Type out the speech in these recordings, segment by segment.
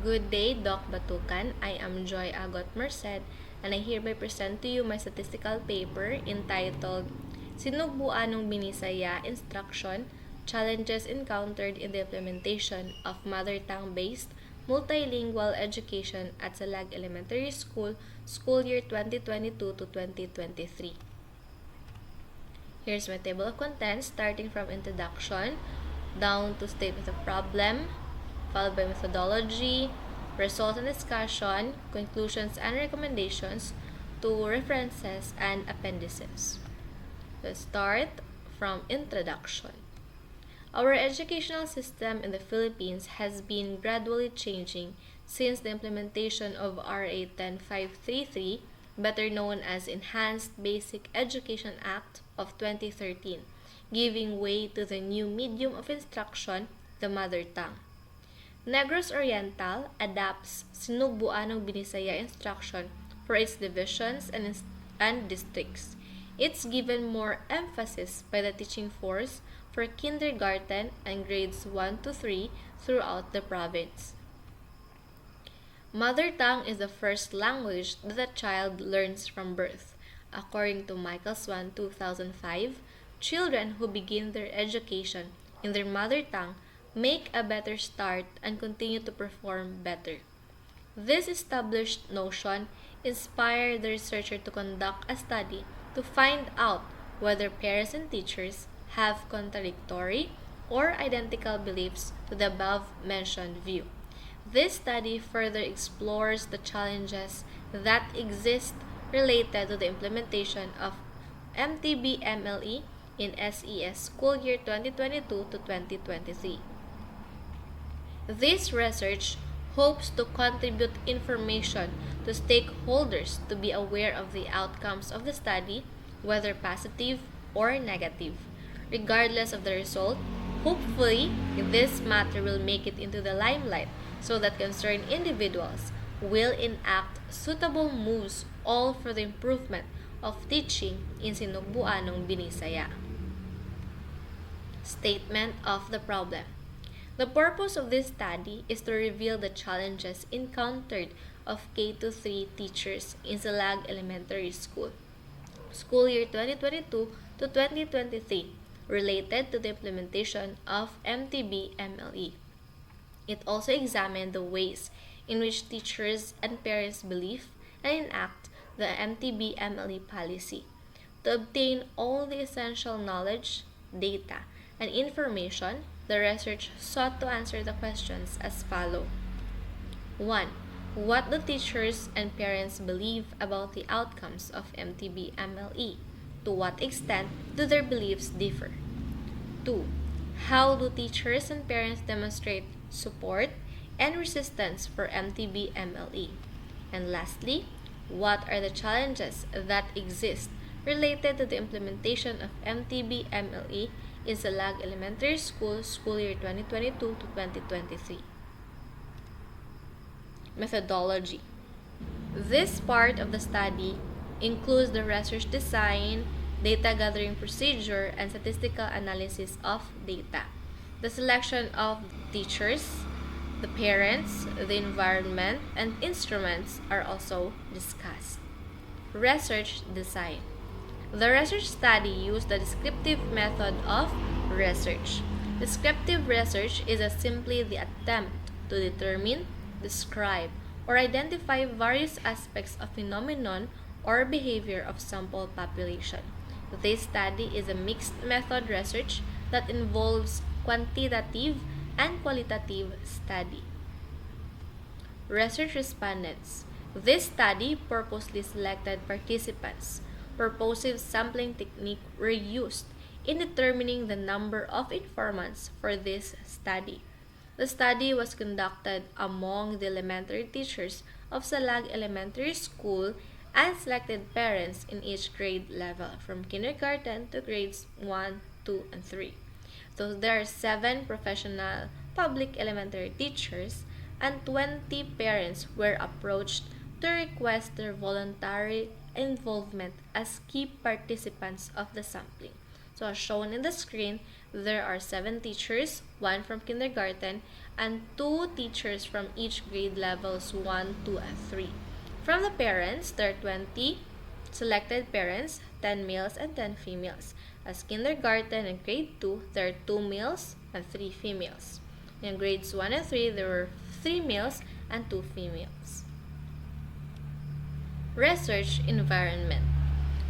Good day, Doc Batukan. I am Joy Agot Merced, and I hereby present to you my statistical paper entitled Sinugbuanong Binisaya Instruction, Challenges Encountered in the Implementation of Mother Tongue-Based Multilingual Education at Salag Elementary School, School Year 2022 to 2023. Here's my table of contents starting from introduction down to statement of problem, followed by methodology, results and discussion, conclusions and recommendations, to references and appendices. Let's start from introduction. Our educational system in the Philippines has been gradually changing since the implementation of RA 10533, better known as Enhanced Basic Education Act of 2013, giving way to the new medium of instruction, the mother tongue. Negros Oriental adapts Sinugbuanong Binisaya instruction for its divisions and districts. It's given more emphasis by the teaching force for kindergarten and grades 1 to 3 throughout the province. Mother tongue is the first language that a child learns from birth. According to Michael Swan 2005, children who begin their education in their mother tongue make a better start and continue to perform better. This established notion inspired the researcher to conduct a study to find out whether parents and teachers have contradictory or identical beliefs to the above-mentioned view. This study further explores the challenges that exist related to the implementation of MTB-MLE in SES school year 2022 to 2023. This research hopes to contribute information to stakeholders to be aware of the outcomes of the study, whether positive or negative. Regardless of the result, hopefully, this matter will make it into the limelight so that concerned individuals will enact suitable moves, all for the improvement of teaching in Sinugbuanong Binisaya. Statement of the problem. The purpose of this study is to reveal the challenges encountered of K-3 teachers in Salag Elementary School, school year 2022 to 2023, related to the implementation of MTB-MLE. It also examined the ways in which teachers and parents believe and enact the MTB-MLE policy. To obtain all the essential knowledge, data, and information, the research sought to answer the questions as follows. 1. What do teachers and parents believe about the outcomes of MTB-MLE? To what extent do their beliefs differ? 2. How do teachers and parents demonstrate support and resistance for MTB-MLE? And lastly, what are the challenges that exist related to the implementation of MTB-MLE in Salag Elementary School, school year 2022 to 2023. Methodology. This part of the study includes the research design, data gathering procedure, and statistical analysis of data. The selection of teachers, the parents, the environment, and instruments are also discussed. Research design. The research study used the descriptive method of research. Descriptive research is simply the attempt to determine, describe, or identify various aspects of phenomenon or behavior of sample population. This study is a mixed method research that involves quantitative and qualitative study. Research respondents. This study purposely selected participants. Purposive sampling technique were used in determining the number of informants for this study. The study was conducted among the elementary teachers of Salag Elementary School and selected parents in each grade level from kindergarten to grades 1, 2, and 3. So there are 7 professional public elementary teachers and 20 parents were approached to request their voluntary involvement as key participants of the sampling. So as shown in the screen, there are 7 teachers, 1 from kindergarten and 2 teachers from each grade levels 1, 2, and 3. From the parents, there are 20 selected parents, 10 males and 10 females. As kindergarten and grade 2, there are 2 males and 3 females. In grades 1 and 3, there were 3 males and 2 females. Research environment.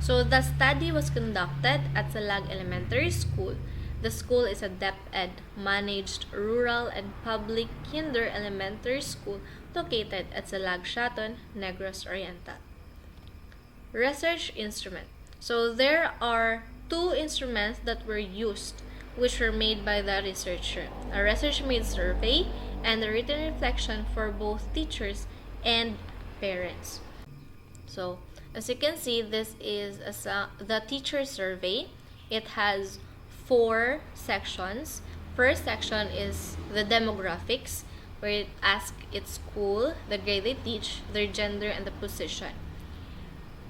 So the study was conducted at Salag Elementary School. The school is a DepEd managed rural and public kinder elementary school located at Salag Shaton, Negros Oriental. Research instrument. So there are 2 instruments that were used, which were made by the researcher. A research-made survey and a written reflection for both teachers and parents. So, as you can see, this is the teacher survey. It has 4 sections. First section is the demographics, where it asks its school, the grade they teach, their gender, and the position.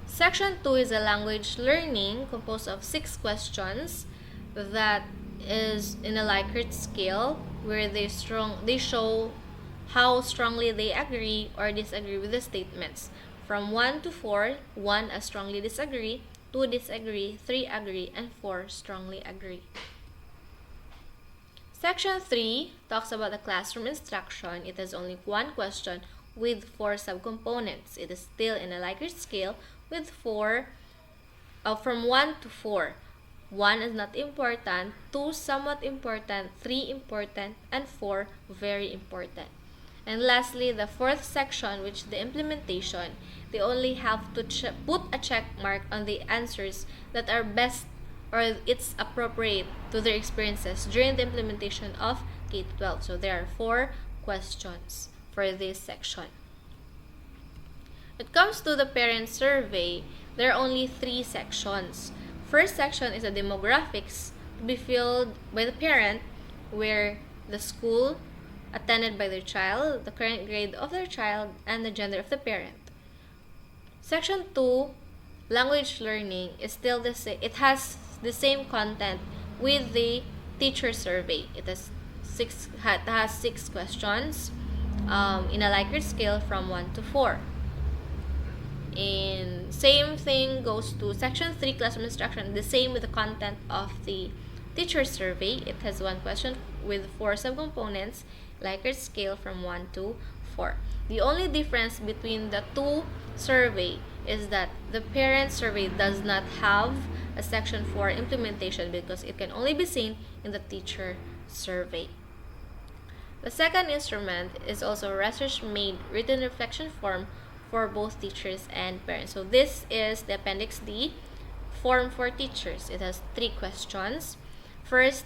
Section 2 is a language learning composed of 6 questions that is in a Likert scale, where they show how strongly they agree or disagree with the statements. From 1 to 4, 1 I strongly disagree, 2 disagree, 3 agree, and 4 strongly agree. Section 3 talks about the classroom instruction. It has only 1 question with 4 subcomponents. It is still in a Likert scale with from 1 to 4. 1 is not important, 2 somewhat important, 3 important, and 4 very important. And lastly, the 4th section, which is the implementation, they only have to put a check mark on the answers that are best or it's appropriate to their experiences during the implementation of K-12. So there are 4 questions for this section. When it comes to the parent survey, there are only 3 sections. First section is the demographics to be filled by the parent, where the school attended by their child, the current grade of their child, and the gender of the parent. Section 2, language learning, is still the same. It has the same content with the teacher survey. It has 6 questions in a Likert scale from 1 to 4. And same thing goes to section 3, classroom instruction, the same with the content of the teacher survey. It has 1 question with 4 subcomponents, Likert scale from 1 to 4. The only difference between the 2 survey is that the parent survey does not have a section for implementation because it can only be seen in the teacher survey. The second instrument is also a research-made written reflection form for both teachers and parents. So this is the Appendix D, form for teachers. It has 3 questions. First,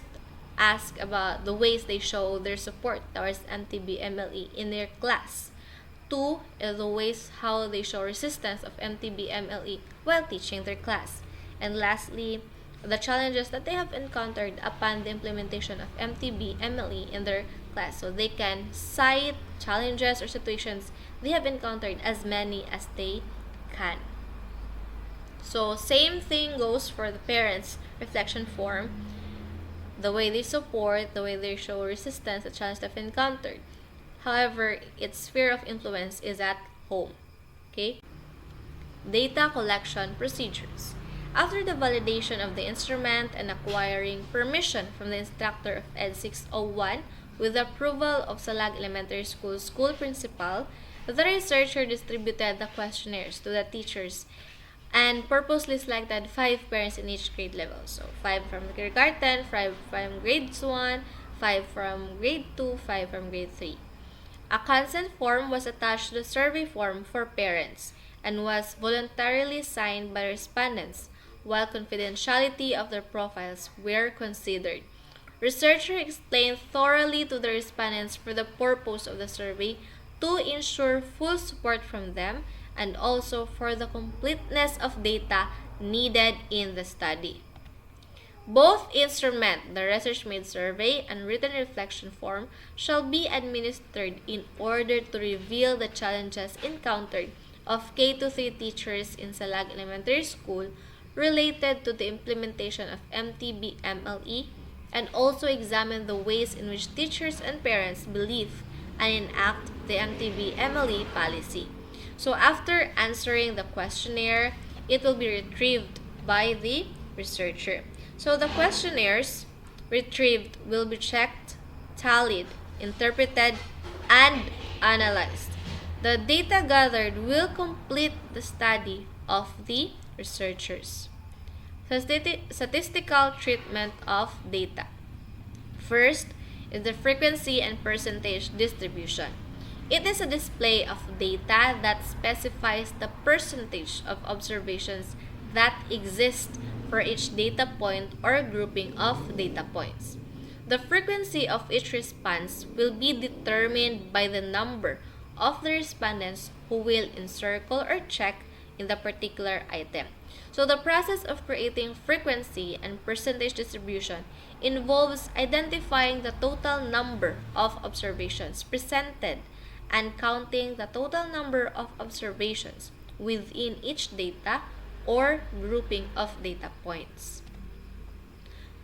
ask about the ways they show their support towards MTB-MLE in their class. 2 is the ways how they show resistance of MTB-MLE while teaching their class. And lastly, the challenges that they have encountered upon the implementation of MTB-MLE in their class. So they can cite challenges or situations they have encountered, as many as they can. So same thing goes for the parents' reflection form. The way they support, the way they show resistance, the challenge they've encountered. However, its sphere of influence is at home. Okay? Data collection procedures. After the validation of the instrument and acquiring permission from the instructor of Ed 601 with the approval of Salag Elementary School school principal, the researcher distributed the questionnaires to the teachers and purposely selected 5 parents in each grade level. So 5 from kindergarten, 5 from grade 1, 5 from grade 2, 5 from grade 3. A consent form was attached to the survey form for parents and was voluntarily signed by respondents, while confidentiality of their profiles were considered. Researcher explained thoroughly to the respondents for the purpose of the survey to ensure full support from them and also for the completeness of data needed in the study. Both instrument, the research-made survey and written reflection form, shall be administered in order to reveal the challenges encountered of K-3 teachers in Salag Elementary School related to the implementation of MTB-MLE and also examine the ways in which teachers and parents believe and enact the MTB-MLE policy. So after answering the questionnaire, it will be retrieved by the researcher. So the questionnaires retrieved will be checked, tallied, interpreted, and analyzed. The data gathered will complete the study of the researchers. Statistical treatment of data. First is the frequency and percentage distribution. It is a display of data that specifies the percentage of observations that exist for each data point or grouping of data points. The frequency of each response will be determined by the number of the respondents who will encircle or check in the particular item. So the process of creating frequency and percentage distribution involves identifying the total number of observations presented and counting the total number of observations within each data or grouping of data points.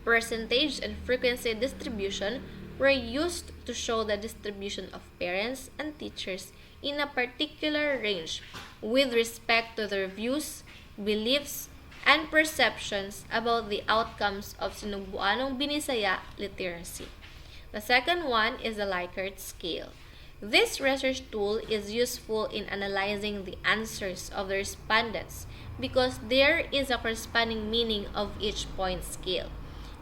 Percentage and frequency distribution were used to show the distribution of parents and teachers in a particular range with respect to their views, beliefs, and perceptions about the outcomes of Sinugbuanong Binisaya literacy. The second one is the Likert scale. This research tool is useful in analyzing the answers of the respondents because there is a corresponding meaning of each point scale.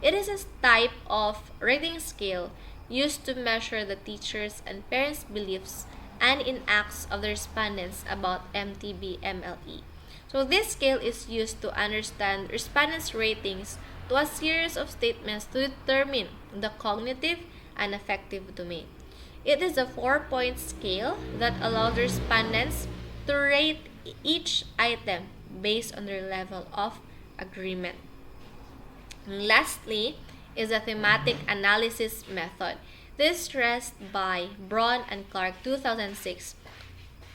It is a type of rating scale used to measure the teachers' and parents' beliefs and enacts of the respondents about MTB-MLE. So this scale is used to understand respondents' ratings to a series of statements to determine the cognitive and affective domain. It is a 4-point scale that allows the respondents to rate each item based on their level of agreement. And lastly is a thematic analysis method. This is stressed by Braun and Clark 2006,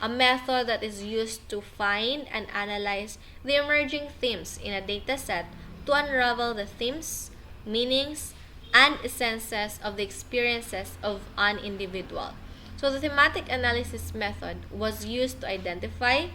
a method that is used to find and analyze the emerging themes in a dataset to unravel the themes, meanings, and essences of the experiences of an individual. So the thematic analysis method was used to identify,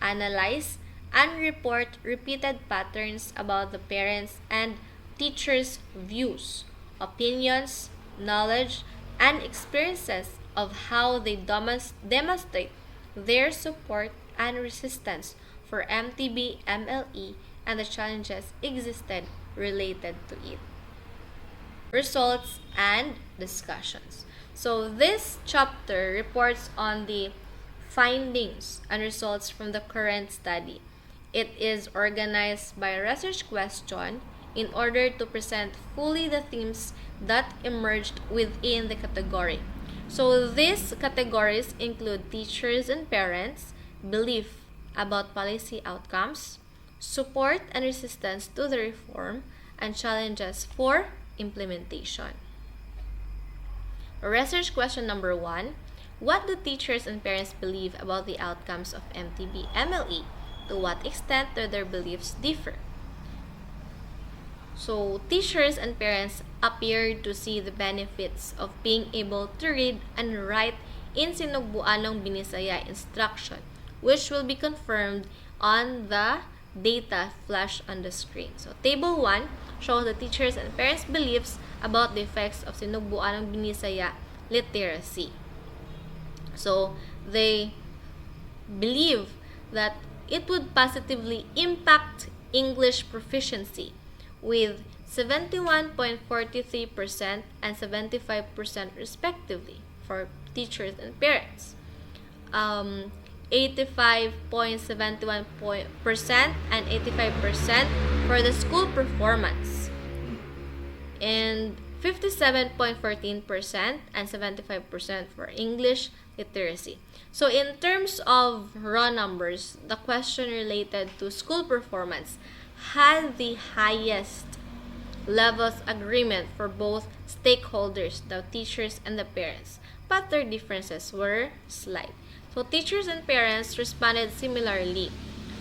analyze, and report repeated patterns about the parents' and teachers' views, opinions, knowledge, and experiences of how they demonstrate their support and resistance for MTB-MLE and the challenges existed related to it. Results and discussions. So this chapter reports on the findings and results from the current study. It is organized by research question in order to present fully the themes that emerged within the category. So these categories include teachers and parents, belief about policy outcomes, support and resistance to the reform, and challenges for implementation. Research question number 1. What do teachers and parents believe about the outcomes of MTB-MLE? To what extent do their beliefs differ? So, teachers and parents appeared to see the benefits of being able to read and write in Sinugbuanong Binisaya instruction, which will be confirmed on the data flashed on the screen. So, Table 1 shows the teachers and parents' beliefs about the effects of Sinugbuanong Binisaya literacy. So, they believe that it would positively impact English proficiency with 71.43% and 75% respectively for teachers and parents. 85.71% and 85% for the school performance. And 57.14% and 75% for English literacy. So in terms of raw numbers, the question related to school performance had the highest levels agreement for both stakeholders, the teachers and the parents, but their differences were slight. So teachers and parents responded similarly.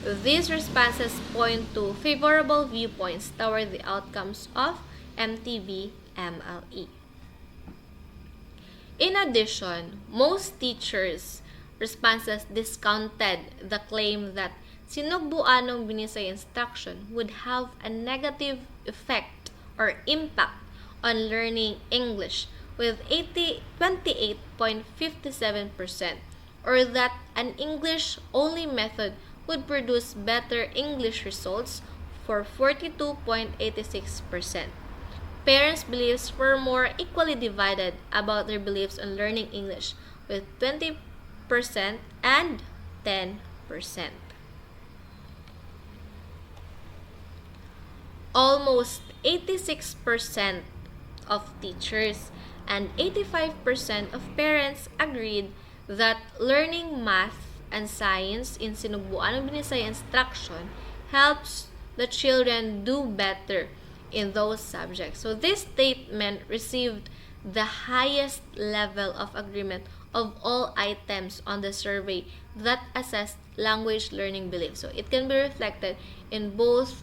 These responses point to favorable viewpoints toward the outcomes of MTB MTB-MLE. In addition, most teachers' responses discounted the claim that Sinugbuanong Binisaya instruction would have a negative effect or impact on learning English with 28.57%, or that an English-only method would produce better English results for 42.86%. Parents' beliefs were more equally divided about their beliefs on learning English, with 20% and 10%. Almost 86% of teachers and 85% of parents agreed that learning math and science in Sinugbuanong Binisaya instruction helps the children do better in those subjects. So this statement received the highest level of agreement of all items on the survey that assessed language learning beliefs. So it can be reflected in both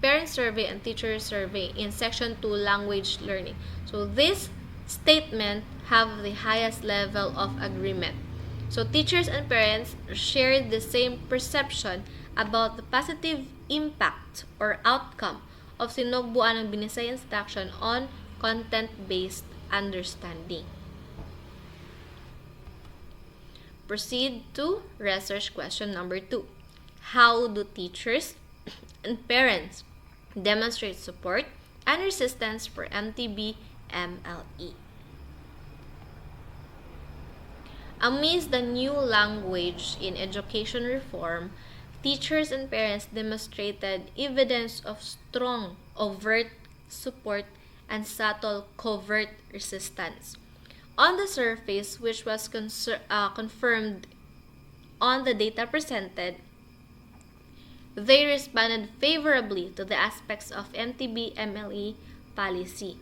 parent survey and teacher survey in section 2 language learning. So this statement have the highest level of agreement. So teachers and parents shared the same perception about the positive impact or outcome of Sinugbuanong Binisaya instruction on content-based understanding. Proceed to research question number 2. How do teachers and parents demonstrate support and resistance for MTB-MLE? Amidst the new language in education reform, teachers and parents demonstrated evidence of strong overt support and subtle covert resistance. On the surface, which was confirmed on the data presented, they responded favorably to the aspects of MTB-MLE policy.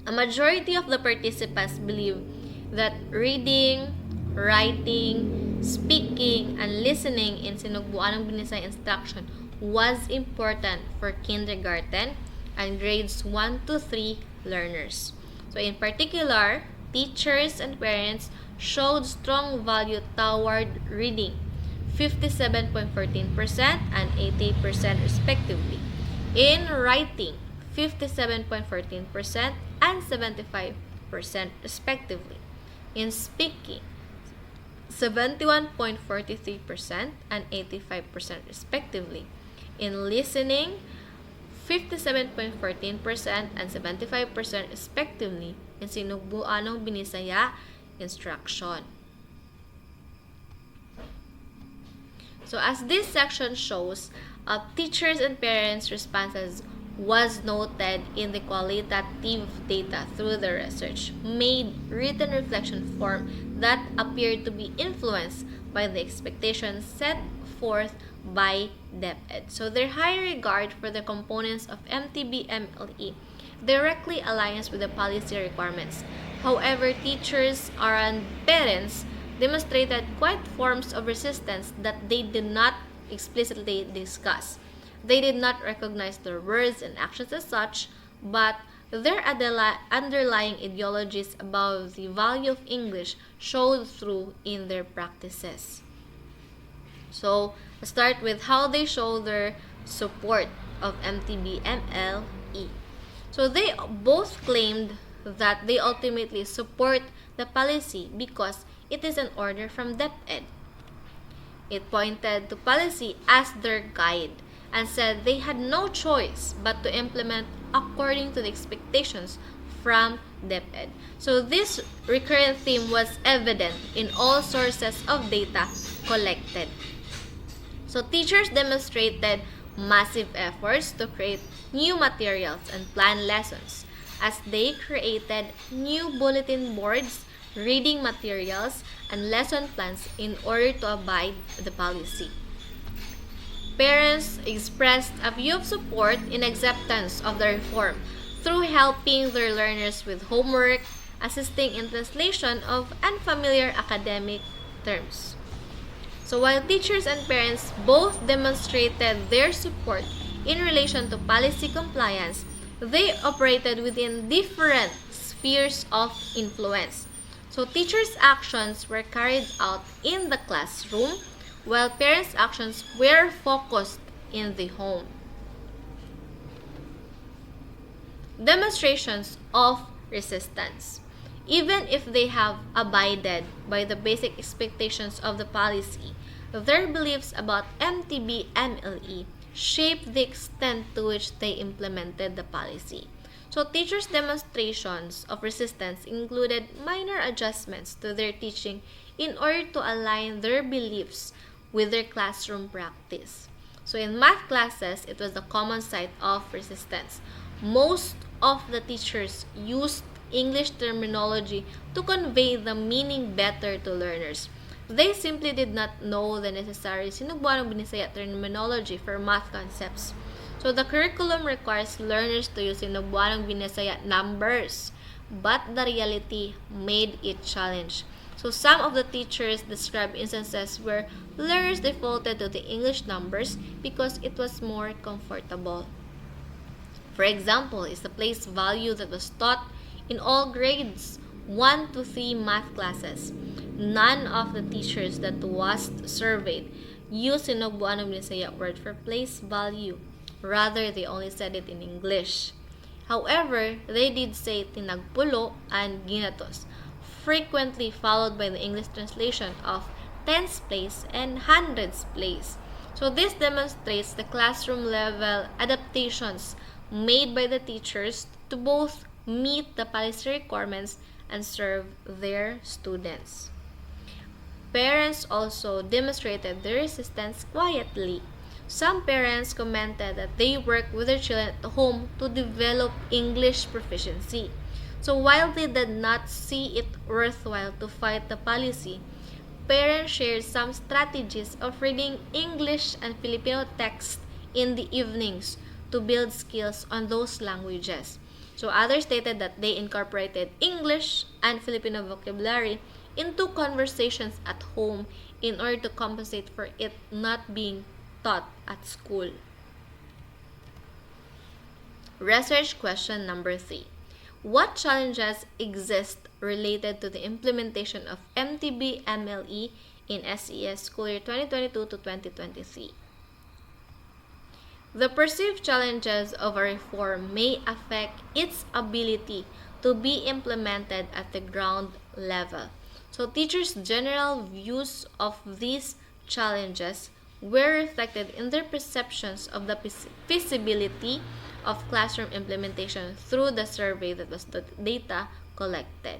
A majority of the participants believe that reading, writing, speaking, and listening in Sinugbuanong Binisaya instruction was important for kindergarten and grades 1 to 3 learners. So in particular, teachers and parents showed strong value toward reading, 57.14% and 80% respectively. In writing, 57.14% and 75% respectively. In speaking, 71.43% and 85% respectively. In listening, 57.14% and 75% respectively in Sinugbuanong Binisaya instruction. So as this section shows, teachers and parents' responses was noted in the qualitative data through the research made written reflection form that appeared to be influenced by the expectations set forth by DepEd. So their high regard for the components of MTB-MLE directly aligns with the policy requirements. However, teachers and parents demonstrated quite forms of resistance that they did not explicitly discuss. They did not recognize their words and actions as such, but their underlying ideologies about the value of English showed through in their practices. So, let's start with how they show their support of MTB-MLE. So, they both claimed that they ultimately support the policy because it is an order from DepEd. It pointed to policy as their guide and said they had no choice but to implement according to the expectations from DepEd. So this recurrent theme was evident in all sources of data collected. So teachers demonstrated massive efforts to create new materials and plan lessons as they created new bulletin boards, reading materials, and lesson plans in order to abide the policy. Parents expressed a view of support in acceptance of the reform through helping their learners with homework, assisting in translation of unfamiliar academic terms. So while teachers and parents both demonstrated their support in relation to policy compliance, they operated within different spheres of influence. So teachers' actions were carried out in the classroom, while parents' actions were focused in the home. Demonstrations of resistance. Even if they have abided by the basic expectations of the policy, their beliefs about MTB-MLE shaped the extent to which they implemented the policy. So teachers' demonstrations of resistance included minor adjustments to their teaching in order to align their beliefs with their classroom practice. So in math classes, it was the common site of resistance. Most of the teachers used English terminology to convey the meaning better to learners. They simply did not know the necessary Sinugbuanong Binisaya terminology for math concepts. So the curriculum requires learners to use Sinugbuanong Binisaya numbers, but the reality made it challenge. So some of the teachers describe instances where learners defaulted to the English numbers because it was more comfortable. For example, is the place value that was taught in all grades 1 to 3 math classes. None of the teachers that was surveyed used Sinugbuanong Binisaya word for place value. Rather, they only said it in English. However, they did say tinagpulo and ginatos, frequently followed by the English translation of tens place and hundreds place. So this demonstrates the classroom level adaptations made by the teachers to both meet the policy requirements and serve their students. Parents also demonstrated their resistance quietly. Some parents commented that they work with their children at home to develop English proficiency. So while they did not see it worthwhile to fight the policy, parents shared some strategies of reading English and Filipino text in the evenings to build skills on those languages. So others stated that they incorporated English and Filipino vocabulary into conversations at home in order to compensate for it not being taught at school. Research question number 3. What challenges exist related to the implementation of MTB-MLE in SES school year 2022 to 2023? The perceived challenges of a reform may affect its ability to be implemented at the ground level. So teachers' general views of these challenges were reflected in their perceptions of the feasibility of classroom implementation through the survey that was the data collected.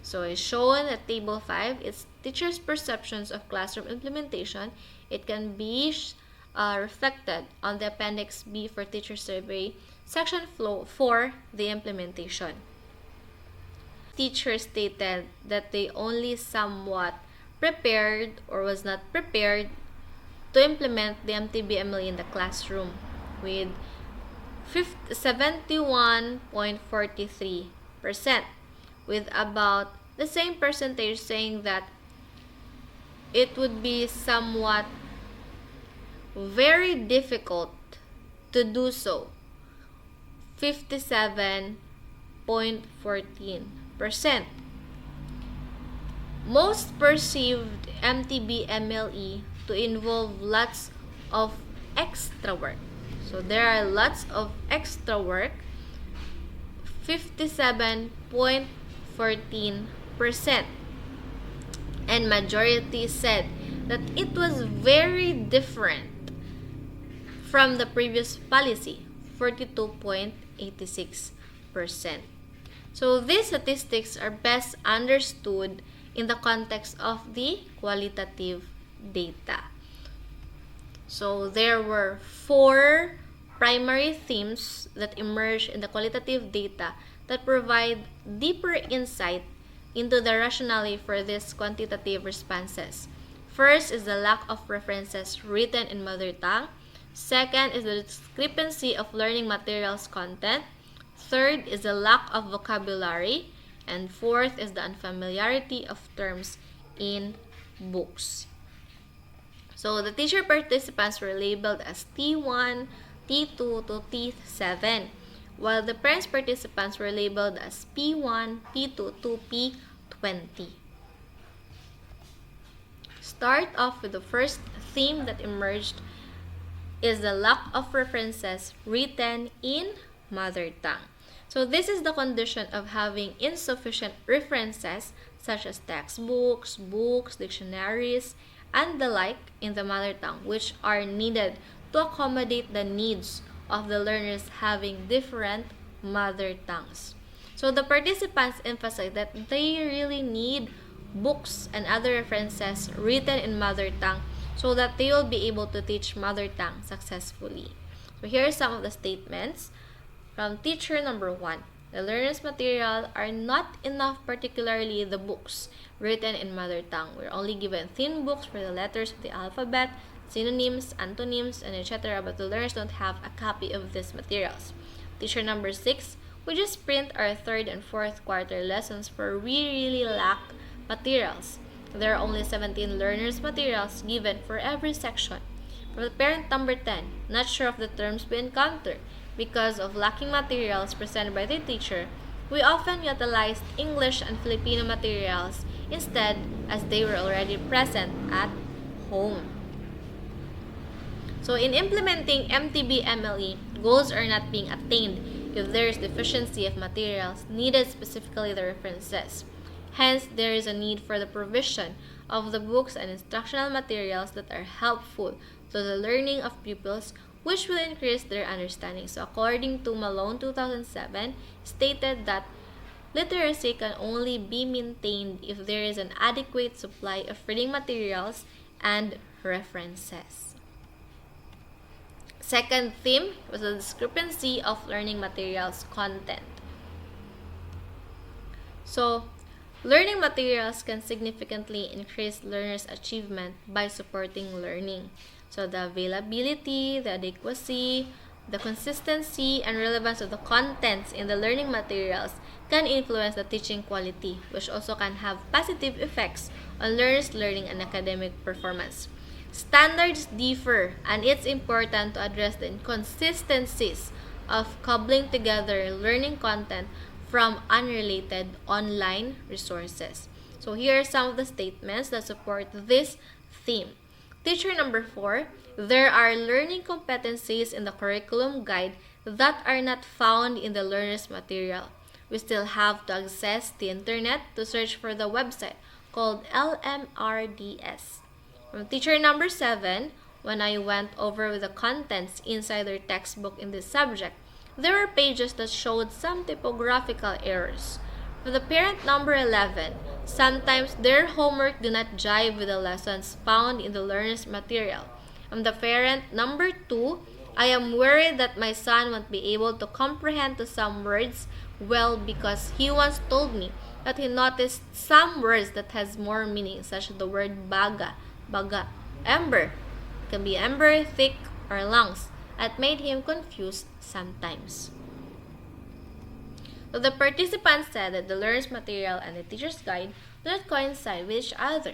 So as shown at table 5, it's teachers' perceptions of classroom implementation. It can be reflected on the Appendix B for teacher survey, section 4, the implementation. Teachers stated that they only somewhat prepared or was not prepared to implement the MTB-MLE in the classroom, with 71.43%, with about the same percentage saying that it would be somewhat very difficult to do so, 57.14%. Most perceived MTB-MLE to involve lots of extra work. So there are lots of extra work, 57.14%. And majority said that it was very different from the previous policy, 42.86%. So these statistics are best understood in the context of the qualitative data. So there were 4 primary themes that emerged in the qualitative data that provide deeper insight into the rationale for these quantitative responses. First is the lack of references written in mother tongue. Second is the discrepancy of learning materials content. Third is the lack of vocabulary. And fourth is the unfamiliarity of terms in books. So the teacher participants were labeled as T1, T2 to T7, while the parents participants were labeled as P1, P2 to P20. Start off with the first theme that emerged is the lack of references written in mother tongue. So this is the condition of having insufficient references such as textbooks, books, dictionaries, and the like in the mother tongue, which are needed to accommodate the needs of the learners having different mother tongues. So the participants emphasize that they really need books and other references written in mother tongue so that they will be able to teach mother tongue successfully. So here are some of the statements from teacher number 1. The learner's material are not enough, particularly the books written in mother tongue. We're only given thin books for the letters of the alphabet, synonyms, antonyms, and etc. But the learners don't have a copy of these materials. Teacher number 6. We just print our 3rd and 4th quarter lessons for we really lack materials. There are only 17 learners materials given for every section. For the parent number 10, not sure of the terms we encounter. Because of lacking materials presented by the teacher, we often utilized English and Filipino materials instead, as they were already present at home. So in implementing MTB-MLE, goals are not being attained if there is deficiency of materials needed, specifically the references. Hence, there is a need for the provision of the books and instructional materials that are helpful to the learning of pupils, which will increase their understanding. So according to Malone 2007, stated that literacy can only be maintained if there is an adequate supply of reading materials and references. Second theme was the discrepancy of learning materials content. So, learning materials can significantly increase learners' achievement by supporting learning. So the availability, the adequacy, the consistency, and relevance of the contents in the learning materials can influence the teaching quality, which also can have positive effects on learners' learning and academic performance. Standards differ, and it's important to address the inconsistencies of cobbling together learning content from unrelated online resources. So here are some of the statements that support this theme. Teacher number 4, there are learning competencies in the curriculum guide that are not found in the learner's material. We still have to access the internet to search for the website called LMRDS. From teacher number 7, when I went over with the contents inside their textbook in this subject, there were pages that showed some typographical errors. For the parent number 11, sometimes their homework do not jive with the lessons found in the learner's material. From the parent number 2, I am worried that my son won't be able to comprehend to some words well because he once told me that he noticed some words that has more meaning, such as the word baga, ember. It can be ember, thick, or lungs. That made him confused sometimes. So the participants said that the learner's material and the teacher's guide do not coincide with each other.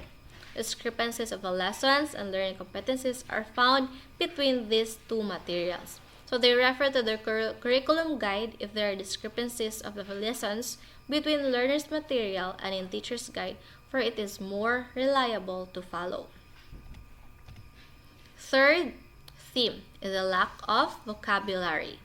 Discrepancies of the lessons and learning competencies are found between these two materials. So they refer to the curriculum guide if there are discrepancies of the lessons between learner's material and in teacher's guide, for it is more reliable to follow. Third theme is the lack of vocabulary.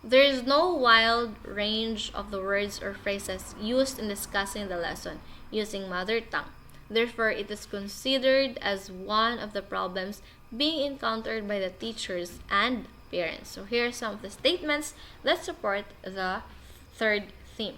There is no wide range of the words or phrases used in discussing the lesson using mother tongue. Therefore, it is considered as one of the problems being encountered by the teachers and parents. So here are some of the statements that support the third theme.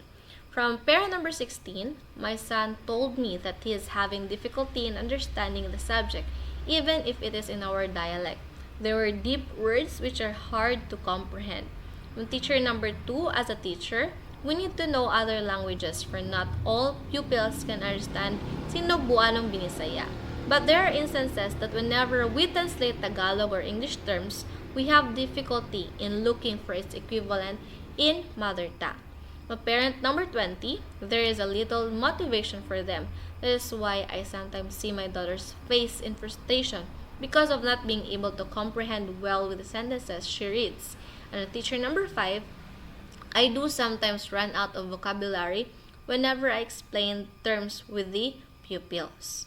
From parent number 16, my son told me that he is having difficulty in understanding the subject, even if it is in our dialect. There were deep words which are hard to comprehend. From teacher number 2, as a teacher, we need to know other languages, for not all pupils can understand Sinugbuanong Binisaya. But there are instances that whenever we translate Tagalog or English terms, we have difficulty in looking for its equivalent in mother tongue. From parent number 20, there is a little motivation for them. That is why I sometimes see my daughter's face in frustration because of not being able to comprehend well with the sentences she reads. And teacher number 5, I do sometimes run out of vocabulary whenever I explain terms with the pupils.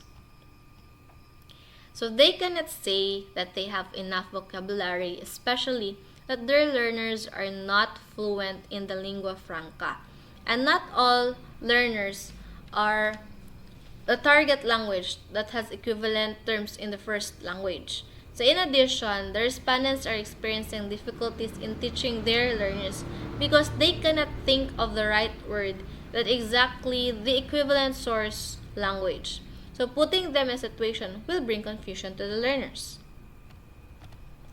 So they cannot say that they have enough vocabulary, especially that their learners are not fluent in the lingua franca. And not all learners are the target language that has equivalent terms in the first language. So in addition, the respondents are experiencing difficulties in teaching their learners because they cannot think of the right word that exactly the equivalent source language. So putting them in a situation will bring confusion to the learners.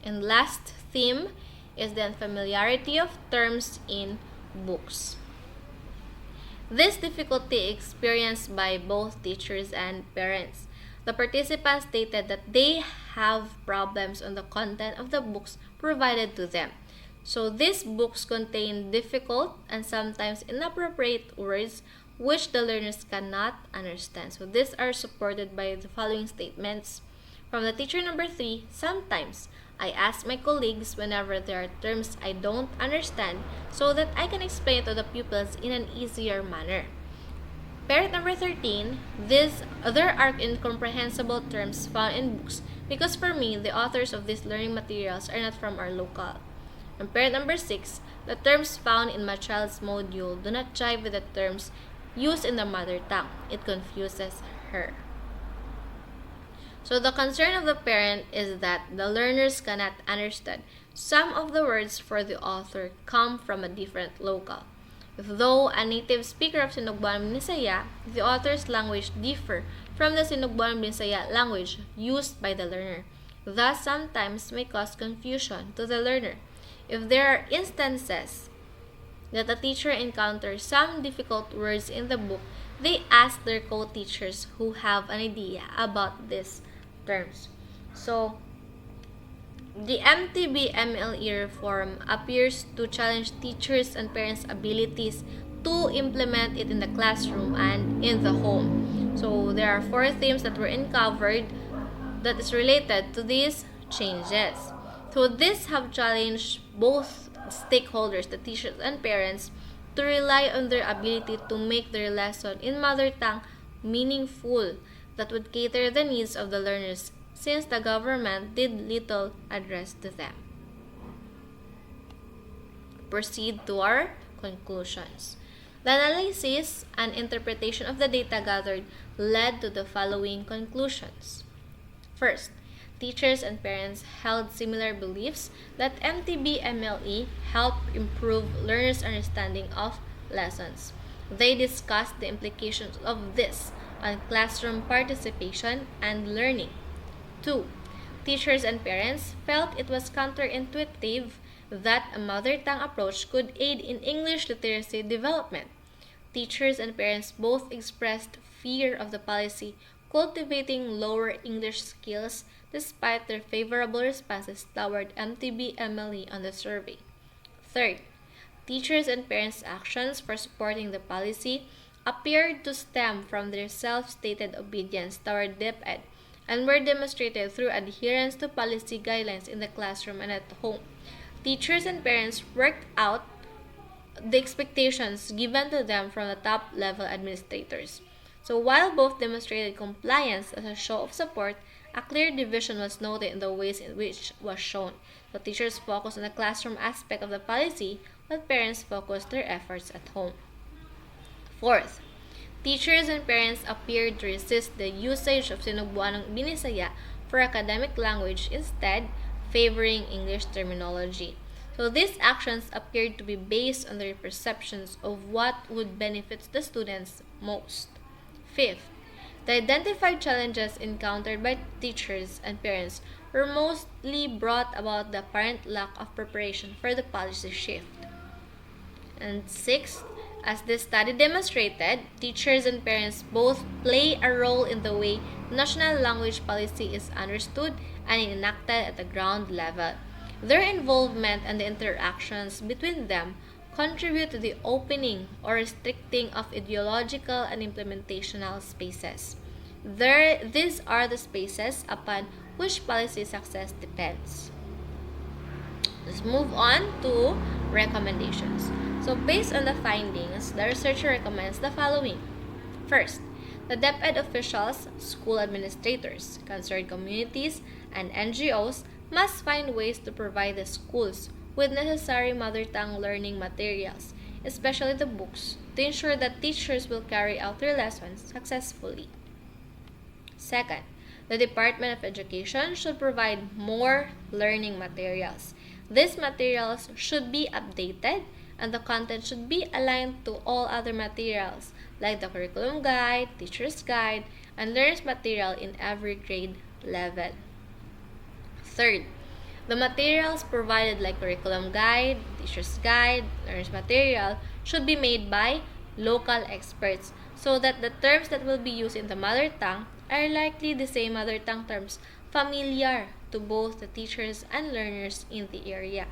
And last theme is the unfamiliarity of terms in books. This difficulty experienced by both teachers and parents. The participants stated that they have problems on the content of the books provided to them. So these books contain difficult and sometimes inappropriate words which the learners cannot understand. So these are supported by the following statements. From the teacher number 3, sometimes I ask my colleagues whenever there are terms I don't understand so that I can explain to the pupils in an easier manner. Parent number 13, there are incomprehensible terms found in books because for me, the authors of these learning materials are not from our local. And parent number 6, the terms found in my child's module do not jive with the terms used in the mother tongue. It confuses her. So the concern of the parent is that the learners cannot understand some of the words for the author come from a different local. Though a native speaker of Sinugbuanong Binisaya, the author's language differ from the Sinugbuanong Binisaya language used by the learner. Thus, sometimes may cause confusion to the learner. If there are instances that a teacher encounters some difficult words in the book, they ask their co-teachers who have an idea about these terms. So, the MTB-MLE reform appears to challenge teachers and parents' abilities to implement it in the classroom and in the home. So, there are 4 themes that were uncovered that is related to these changes. So, these have challenged both stakeholders, the teachers and parents, to rely on their ability to make their lesson in mother tongue meaningful that would cater the needs of the learners since the government did little address to them. Proceed to our conclusions. The analysis and interpretation of the data gathered led to the following conclusions. First, teachers and parents held similar beliefs that MTB-MLE helped improve learners' understanding of lessons. They discussed the implications of this on classroom participation and learning. 2. Teachers and parents felt it was counterintuitive that a mother tongue approach could aid in English literacy development. Teachers and parents both expressed fear of the policy cultivating lower English skills despite their favorable responses toward MTB-MLE on the survey. Third, teachers and parents' actions for supporting the policy appeared to stem from their self-stated obedience toward DepEd and were demonstrated through adherence to policy guidelines in the classroom and at home. Teachers and parents worked out the expectations given to them from the top-level administrators. So while both demonstrated compliance as a show of support, a clear division was noted in the ways in which was shown. So teachers focused on the classroom aspect of the policy, while parents focused their efforts at home. Fourth, teachers and parents appeared to resist the usage of Sinugbuanong Binisaya for academic language, instead favoring English terminology. So these actions appeared to be based on their perceptions of what would benefit the students most. Fifth, the identified challenges encountered by teachers and parents were mostly brought about the apparent lack of preparation for the policy shift. And sixth, as this study demonstrated, teachers and parents both play a role in the way national language policy is understood and enacted at the ground level. Their involvement and the interactions between them contribute to the opening or restricting of ideological and implementational spaces. These are the spaces upon which policy success depends. Let's move on to recommendations. So based on the findings, the researcher recommends the following. First, the DepEd officials, school administrators, concerned communities, and NGOs must find ways to provide the schools with necessary mother tongue learning materials, especially the books, to ensure that teachers will carry out their lessons successfully. Second, the Department of Education should provide more learning materials. These materials should be updated and the content should be aligned to all other materials like the curriculum guide, teacher's guide, and learner's material in every grade level. Third, the materials provided like curriculum guide, teacher's guide, learner's material should be made by local experts so that the terms that will be used in the mother tongue are likely the same mother tongue terms familiar to both the teachers and learners in the area.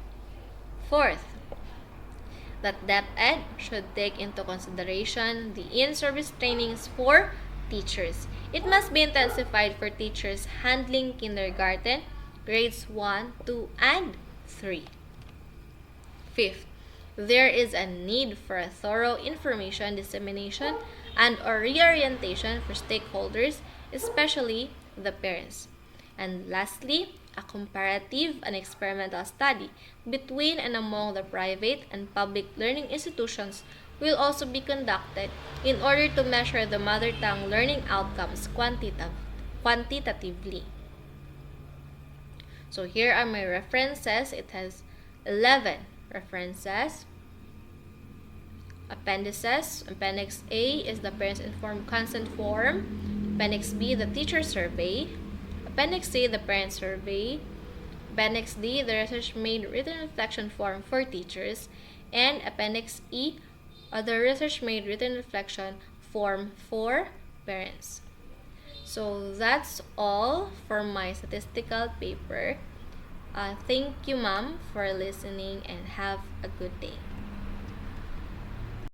Fourth, that DepEd should take into consideration the in-service trainings for teachers. It must be intensified for teachers handling kindergarten, grades 1, 2, and 3. Fifth, there is a need for a thorough information dissemination and or reorientation for stakeholders, especially the parents. And lastly, a comparative and experimental study between and among the private and public learning institutions will also be conducted in order to measure the mother tongue learning outcomes quantitatively. So here are my references. It has 11 references. Appendices. Appendix A is the parents informed consent form. Appendix B, the teacher survey. Appendix C, the parent survey. Appendix D, the research made written reflection form for teachers. And Appendix E, the research made written reflection form for parents. So that's all for my statistical paper. Thank you, ma'am, for listening and have a good day.